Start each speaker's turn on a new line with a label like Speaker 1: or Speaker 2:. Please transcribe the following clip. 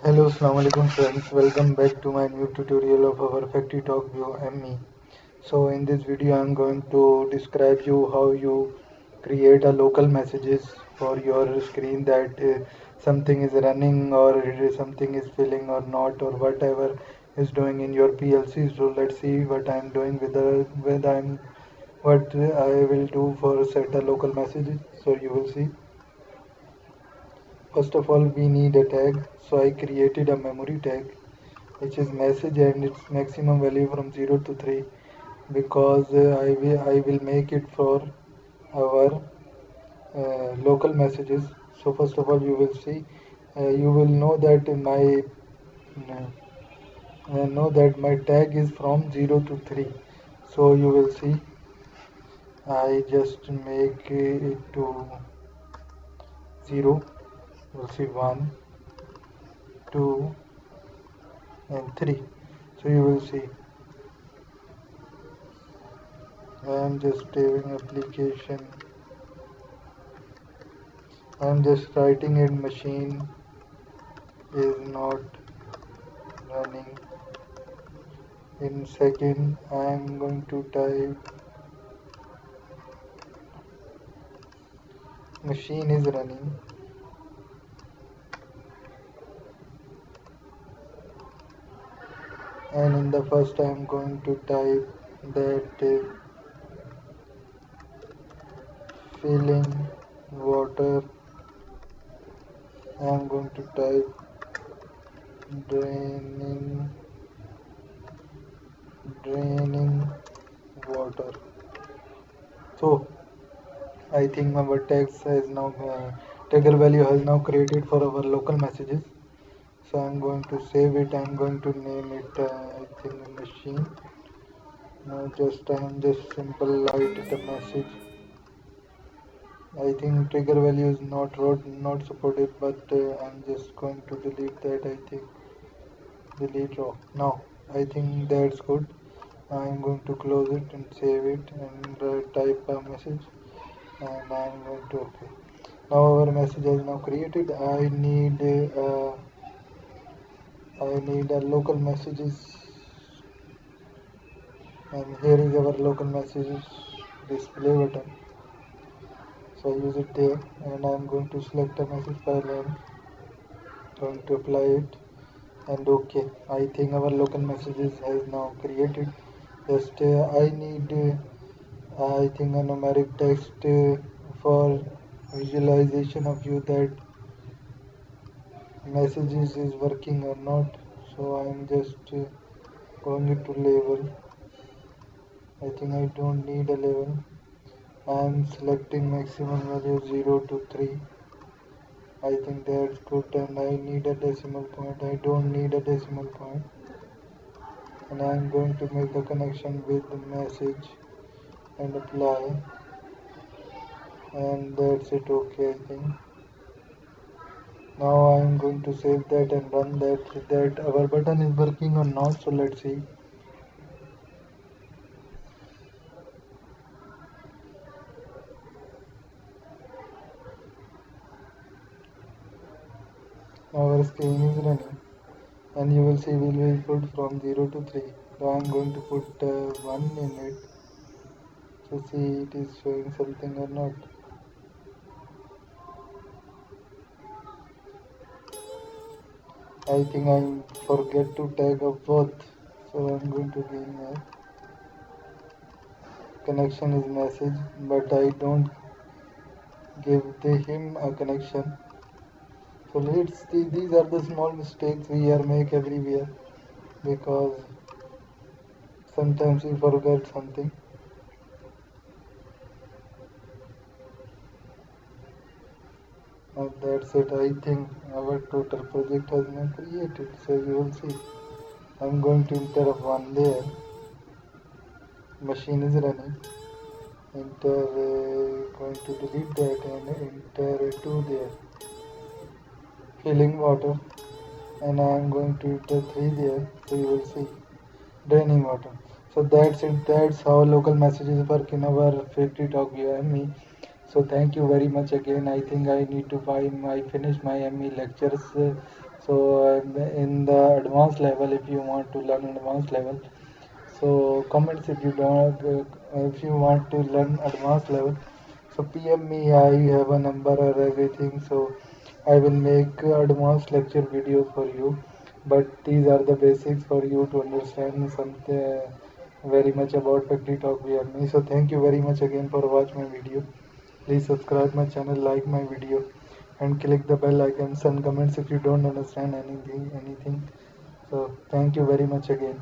Speaker 1: Hello, Assalamu alaikum friends. Welcome back to my new tutorial of our FactoryTalk view ME. So in this video, I'm going to describe you how you create a local messages for your screen that something is running or something is filling or not or whatever is doing in your PLC. So let's see what I'm doing what I will do for set a local messages. So you will see. First of all, we need a tag. So I created a memory tag which is message and its maximum value from 0 to 3 because I will make it for our local messages. So first of all you will see you will know that my tag is from 0 to 3. So you will see I just make it to 0. You will see 1, 2 and 3. So you will see I am just saving application. I am just writing it machine is not running. In second I am going to type machine is running. And in the first I am going to type that filling water. I am going to type draining water. So I think our text has now tagger value has now created for our local messages. So I'm going to save it. I'm going to name it I think machine. Now I'm just simple write the message. I think trigger value is not supported, but I'm just going to delete that. I think delete raw. Now I think that's good. I'm going to close it and save it and type a message, and I'm going to OK. Now our message is now created. I need a local messages, and here is our local messages display button. So I use it there, and I'm going to select a message file and going to apply it and OK. I think our local messages has now created. Just I need I think a numeric text for visualization of you that messages is working or not. So I'm just going it to label. I think I don't need a label. I'm selecting maximum value 0 to 3. I think that's good, and I need a decimal point. I don't need a decimal point. And I'm going to make the connection with the message and apply, and that's it. OK, I think. Now I'm going to save that and run that our button is working or not. So let's see. Our screen is running, and you will see we will put from 0 to 3. So I'm going to put 1 in it to see it is showing something or not. I think I forget to tag of both, so I'm going to gain that. Connection is message, but I don't give him a connection. So let's see, these are the small mistakes we are make everywhere, because sometimes we forget something. And that's it. I think our total project has been created. So you will see. I'm going to enter 1 there. Machine is running. Enter going to delete that and enter 2 there. Filling water, and I am going to enter 3 there. So you will see draining water. So that's it. That's how local messages work in our FactoryTalk UME. So thank you very much again. I think I need to buy my finish my ME lectures. So in the advanced level, if you want to learn advanced level, so comments if you don't, if you want to learn advanced level. So PM me. I have a number or everything. So I will make advanced lecture videos for you. But these are the basics for you to understand something very much about FactoryTalk me. So thank you very much again for watching my video. Please subscribe my channel, like my video, and click the bell icon. Send comments if you don't understand anything. So thank you very much again.